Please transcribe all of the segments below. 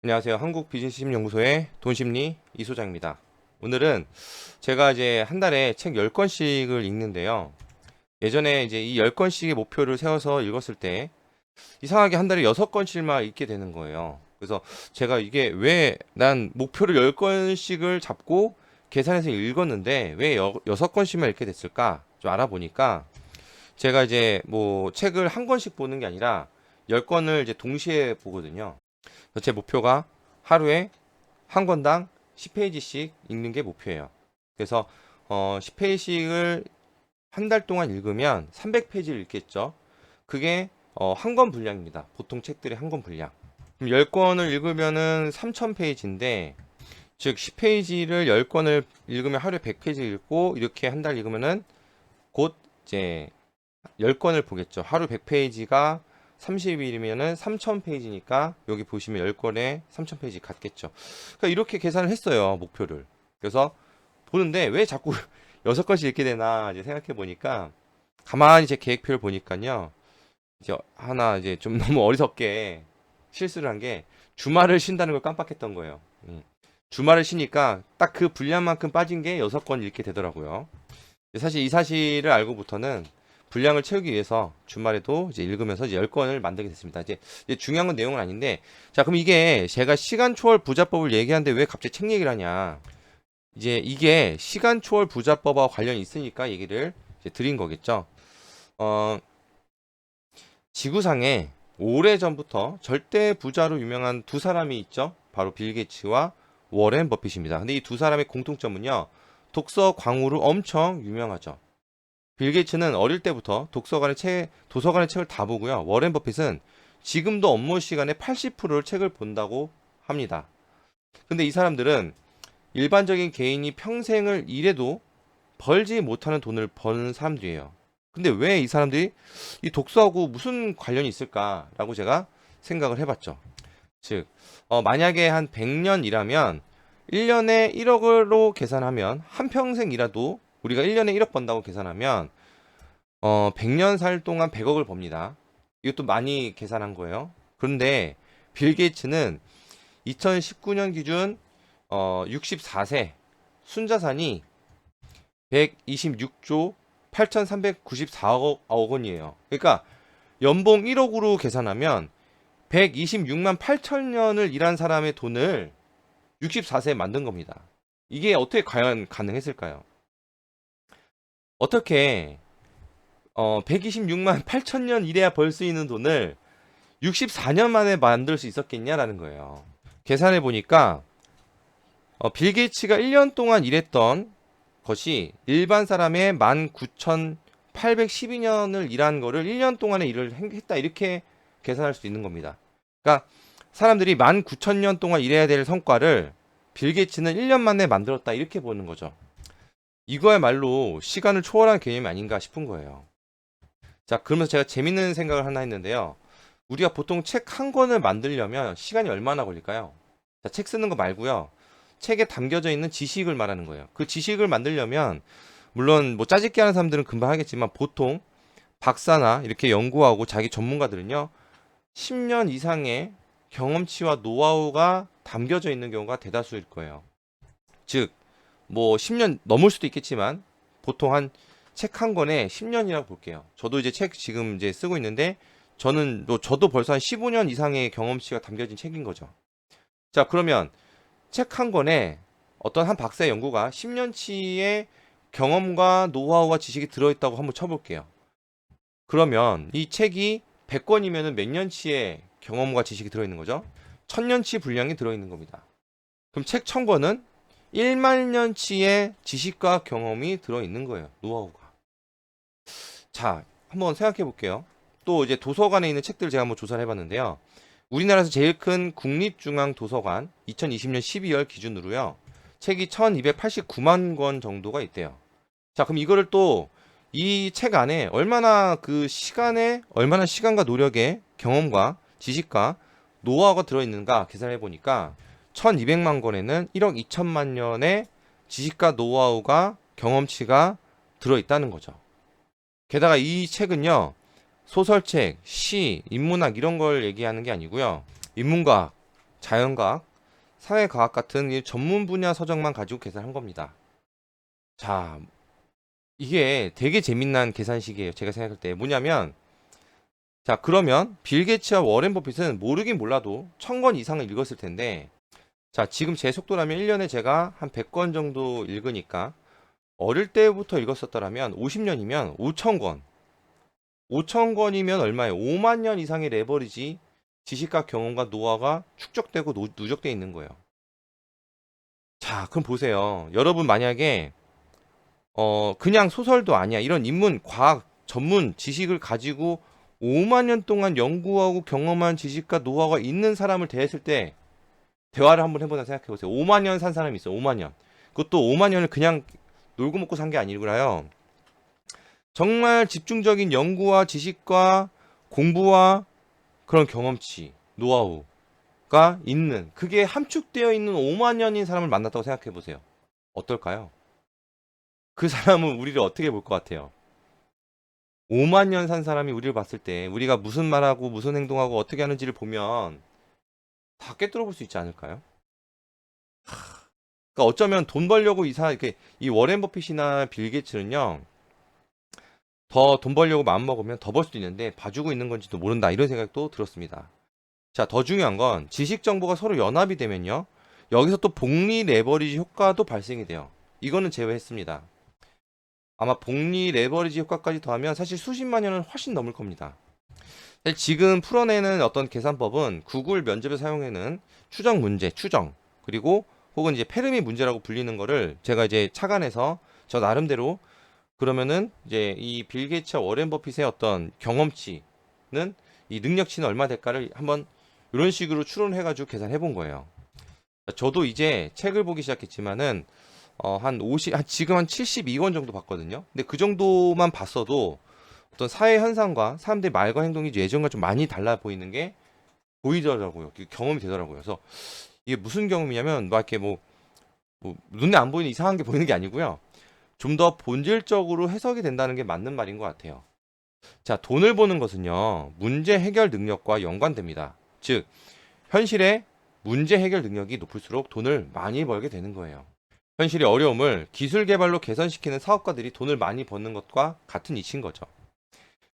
안녕하세요. 한국비즈니스심연구소의 돈심리 이소장입니다. 오늘은 제가 이제 한 달에 책 10권씩을 읽는데요. 예전에 이제 이 10권씩의 목표를 세워서 읽었을 때 이상하게 한 달에 6권씩만 읽게 되는 거예요. 그래서 제가 이게 왜 난 목표를 10권씩을 잡고 계산해서 읽었는데 왜 6권씩만 읽게 됐을까? 좀 알아보니까 제가 이제 뭐 책을 한 권씩 보는 게 아니라 10권을 이제 동시에 보거든요. 그래서 제 목표가 하루에 한 권당 10페이지씩 읽는 게 목표예요. 그래서 10페이지씩을 한 달 동안 읽으면 300페이지를 읽겠죠. 그게 한 권 분량입니다. 보통 책들의 한 권 분량. 그럼 10권을 읽으면은 3000페이지인데 즉 10페이지를 10권을 읽으면 하루에 100페이지 읽고 이렇게 한 달 읽으면은 곧 이제 10권을 보겠죠. 하루 100페이지가 30일이면은 3000페이지니까 여기 보시면 10권에 3000페이지 같겠죠. 그러니까 이렇게 계산을 했어요. 목표를. 그래서 보는데 왜 자꾸 6권씩 읽게 되나 이제 생각해 보니까 가만히 제 계획표를 보니까요. 이제 하나 이제 좀 너무 어리석게 실수를 한 게 주말을 쉰다는 걸 깜빡했던 거예요. 주말을 쉬니까 딱 그 분량만큼 빠진 게 6권 읽게 되더라고요. 사실 이 사실을 알고부터는 분량을 채우기 위해서 주말에도 이제 읽으면서 이제 10권을 만들게 됐습니다. 이제 중요한 건 내용은 아닌데, 자, 그럼 이게 제가 시간 초월 부자법을 얘기하는데 왜 갑자기 책 얘기를 하냐. 이제 이게 시간 초월 부자법과 관련이 있으니까 얘기를 이제 드린 거겠죠. 어, 지구상에 오래전부터 절대 부자로 유명한 두 사람이 있죠. 바로 빌 게이츠와 워렌 버핏입니다. 근데 이 두 사람의 공통점은요. 독서 광우로 엄청 유명하죠. 빌 게이츠는 어릴 때부터 도서관의 책을 다 보고요. 워렌 버핏은 지금도 업무 시간의 80%를 책을 본다고 합니다. 근데 이 사람들은 일반적인 개인이 평생을 일해도 벌지 못하는 돈을 버는 사람들이에요. 근데 왜 이 사람들이 이 독서하고 무슨 관련이 있을까라고 제가 생각을 해봤죠. 즉, 만약에 한 100년 일하면 1년에 1억으로 계산하면 한평생 일해도 우리가 1년에 1억 번다고 계산하면 100년 살 동안 100억을 법니다. 이것도 많이 계산한 거예요. 그런데 빌 게이츠는 2019년 기준 64세 순자산이 126조 8,394억 원이에요. 그러니까 연봉 1억으로 계산하면 126만 8천 년을 일한 사람의 돈을 64세에 만든 겁니다. 이게 어떻게 과연 가능했을까요? 어떻게 126만 8천 년 일해야 벌 수 있는 돈을 64년 만에 만들 수 있었겠냐라는 거예요. 계산해 보니까 빌 게이츠가 1년 동안 일했던 것이 일반 사람의 19,812년을 일한 거를 1년 동안에 일을 했다 이렇게 계산할 수 있는 겁니다. 그러니까 사람들이 19,000년 동안 일해야 될 성과를 빌 게이츠는 1년 만에 만들었다 이렇게 보는 거죠. 이거야말로 시간을 초월한 개념이 아닌가 싶은 거예요. 자, 그러면서 제가 재밌는 생각을 하나 했는데요. 우리가 보통 책 한 권을 만들려면 시간이 얼마나 걸릴까요? 자, 책 쓰는 거 말고요. 책에 담겨져 있는 지식을 말하는 거예요. 그 지식을 만들려면 물론 뭐 짜집기 하는 사람들은 금방 하겠지만 보통 박사나 이렇게 연구하고 자기 전문가들은요. 10년 이상의 경험치와 노하우가 담겨져 있는 경우가 대다수일 거예요. 즉, 뭐 10년 넘을 수도 있겠지만 보통 한 책 한 권에 10년이라고 볼게요. 저도 이제 책 지금 이제 쓰고 있는데 저도 벌써 한 15년 이상의 경험치가 담겨진 책인 거죠. 자, 그러면 책 한 권에 어떤 한 박사의 연구가 10년치의 경험과 노하우와 지식이 들어있다고 한번 쳐볼게요. 그러면 이 책이 100권이면 몇 년치의 경험과 지식이 들어있는 거죠? 1000년치 분량이 들어있는 겁니다. 그럼 책 1000권은 1만 년치의 지식과 경험이 들어있는 거예요. 노하우가. 자, 한번 생각해 볼게요. 또 이제 도서관에 있는 책들 제가 한번 조사를 해봤는데요. 우리나라에서 제일 큰 국립중앙도서관 2020년 12월 기준으로요. 책이 1289만 권 정도가 있대요. 자, 그럼 이거를 또 이 책 안에 얼마나 시간과 노력의 경험과 지식과 노하우가 들어있는가 계산해 보니까 1200만 권에는 1억 2천만 년의 지식과 노하우가 경험치가 들어있다는 거죠. 게다가 이 책은요. 소설책, 시, 인문학 이런 걸 얘기하는 게 아니고요. 인문과학, 자연과학, 사회과학 같은 이 전문 분야 서적만 가지고 계산한 겁니다. 자, 이게 되게 재미난 계산식이에요. 제가 생각할 때. 뭐냐면, 자, 그러면 빌 게이츠와 워렌 버핏은 모르긴 몰라도 1000권 이상을 읽었을 텐데, 자, 지금 제 속도라면 1년에 제가 한 100권 정도 읽으니까, 어릴 때부터 읽었었더라면 50년이면 5000권. 5000권이면 얼마예요? 5만 년 이상의 레버리지, 지식과 경험과 노하우가 축적되고 누적되어 있는 거예요. 자, 그럼 보세요. 여러분 만약에 그냥 소설도 아니야. 이런 인문, 과학, 전문 지식을 가지고 5만 년 동안 연구하고 경험한 지식과 노하우가 있는 사람을 대했을 때 대화를 한번 해보자 생각해 보세요. 5만 년 산 사람이 있어요. 5만 년. 그것도 5만 년을 그냥 놀고 먹고 산 게 아니고요. 정말 집중적인 연구와 지식과 공부와 그런 경험치, 노하우가 있는, 그게 함축되어 있는 5만 년인 사람을 만났다고 생각해 보세요. 어떨까요? 그 사람은 우리를 어떻게 볼 것 같아요? 5만 년 산 사람이 우리를 봤을 때 우리가 무슨 말하고 무슨 행동하고 어떻게 하는지를 보면 다 꿰뚫어 볼 수 있지 않을까요? 그러니까 어쩌면 돈 벌려고 이렇게 이 워렌 버핏이나 빌 게이츠는요, 더 돈 벌려고 마음먹으면 더 벌 수도 있는데 봐주고 있는 건지도 모른다, 이런 생각도 들었습니다. 자, 더 중요한 건 지식 정보가 서로 연합이 되면요, 여기서 또 복리 레버리지 효과도 발생이 돼요. 이거는 제외했습니다. 아마 복리 레버리지 효과까지 더하면 사실 수십만 년은 훨씬 넘을 겁니다. 사실 지금 풀어내는 어떤 계산법은 구글 면접에 사용하는 추정 문제, 추정, 그리고 혹은 이제 페르미 문제라고 불리는 거를 제가 이제 착안해서 저 나름대로, 그러면은 이제 이 빌 게이츠와 워렌 버핏의 어떤 경험치는 이 능력치는 얼마 될까를 한번 이런 식으로 추론해가지고 계산해 본 거예요. 저도 이제 책을 보기 시작했지만은 지금 한 72권 정도 봤거든요. 근데 그 정도만 봤어도 어떤 사회 현상과 사람들의 말과 행동이 예전과 좀 많이 달라 보이는 게 보이더라고요. 경험이 되더라고요. 그래서 이게 무슨 경험이냐면 막 이렇게 뭐 눈에 안 보이는 이상한 게 보이는 게 아니고요. 좀 더 본질적으로 해석이 된다는 게 맞는 말인 것 같아요. 자, 돈을 버는 것은요, 문제 해결 능력과 연관됩니다. 즉, 현실의 문제 해결 능력이 높을수록 돈을 많이 벌게 되는 거예요. 현실의 어려움을 기술 개발로 개선시키는 사업가들이 돈을 많이 버는 것과 같은 이치인 거죠.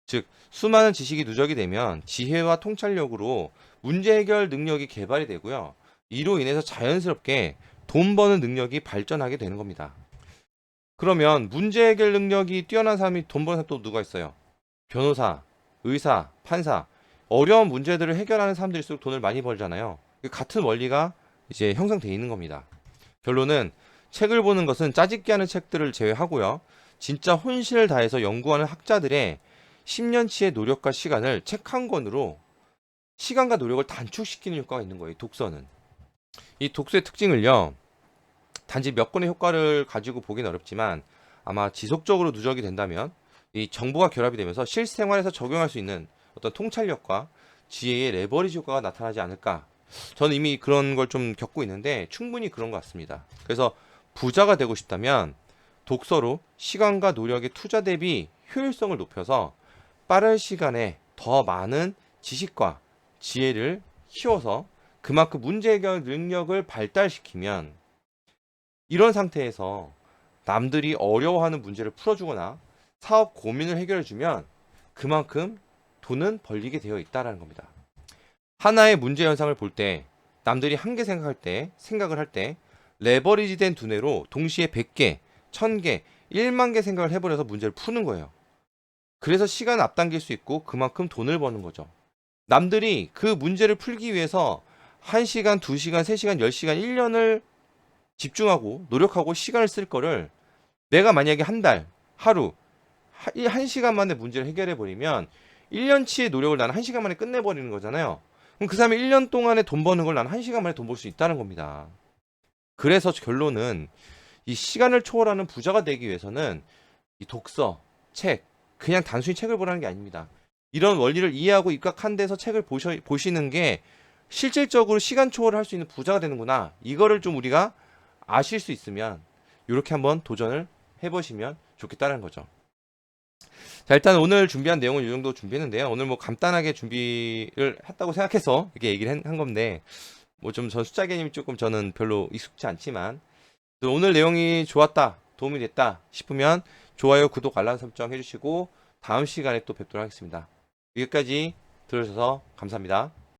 즉, 수많은 지식이 누적이 되면 지혜와 통찰력으로 문제 해결 능력이 개발이 되고요. 이로 인해서 자연스럽게 돈 버는 능력이 발전하게 되는 겁니다. 그러면 문제 해결 능력이 뛰어난 사람이 돈 버는 사람 또 누가 있어요? 변호사, 의사, 판사. 어려운 문제들을 해결하는 사람들일수록 돈을 많이 벌잖아요. 같은 원리가 이제 형성되어 있는 겁니다. 결론은 책을 보는 것은 짜집기 하는 책들을 제외하고요, 진짜 혼신을 다해서 연구하는 학자들의 10년치의 노력과 시간을 책 한 권으로 시간과 노력을 단축시키는 효과가 있는 거예요. 독서는. 이 독서의 특징을요, 단지 몇 권의 효과를 가지고 보기는 어렵지만 아마 지속적으로 누적이 된다면 이 정보가 결합이 되면서 실생활에서 적용할 수 있는 어떤 통찰력과 지혜의 레버리지 효과가 나타나지 않을까. 저는 이미 그런 걸 좀 겪고 있는데 충분히 그런 것 같습니다. 그래서 부자가 되고 싶다면 독서로 시간과 노력의 투자 대비 효율성을 높여서 빠른 시간에 더 많은 지식과 지혜를 키워서 그만큼 문제 해결 능력을 발달시키면, 이런 상태에서 남들이 어려워하는 문제를 풀어주거나 사업 고민을 해결해주면 그만큼 돈은 벌리게 되어 있다는 겁니다. 하나의 문제 현상을 볼 때, 남들이 한 개 생각을 할 때 레버리지 된 두뇌로 동시에 100개, 1000개, 1만 개 생각을 해버려서 문제를 푸는 거예요. 그래서 시간을 앞당길 수 있고 그만큼 돈을 버는 거죠. 남들이 그 문제를 풀기 위해서 1시간, 2시간, 3시간, 10시간, 1년을 집중하고 노력하고 시간을 쓸 거를 내가 만약에 한 달, 하루, 1시간 만에 문제를 해결해 버리면 1년치의 노력을 나는 1시간 만에 끝내버리는 거잖아요. 그럼 그 사람이 1년 동안에 돈 버는 걸 나는 1시간 만에 돈 벌 수 있다는 겁니다. 그래서 결론은 이 시간을 초월하는 부자가 되기 위해서는 이 독서, 책, 그냥 단순히 책을 보라는 게 아닙니다. 이런 원리를 이해하고 입각한 데서 책을 보시는 게 실질적으로 시간 초월을 할 수 있는 부자가 되는구나. 이거를 좀 우리가 아실 수 있으면 이렇게 한번 도전을 해보시면 좋겠다는 거죠. 자, 일단 오늘 준비한 내용은 이 정도 준비했는데요. 오늘 뭐 간단하게 준비를 했다고 생각해서 이렇게 얘기를 한 건데, 뭐 좀 전 숫자 개념이 조금 저는 별로 익숙치 않지만 또 오늘 내용이 좋았다, 도움이 됐다 싶으면 좋아요, 구독, 알람 설정 해주시고 다음 시간에 또 뵙도록 하겠습니다. 여기까지 들어주셔서 감사합니다.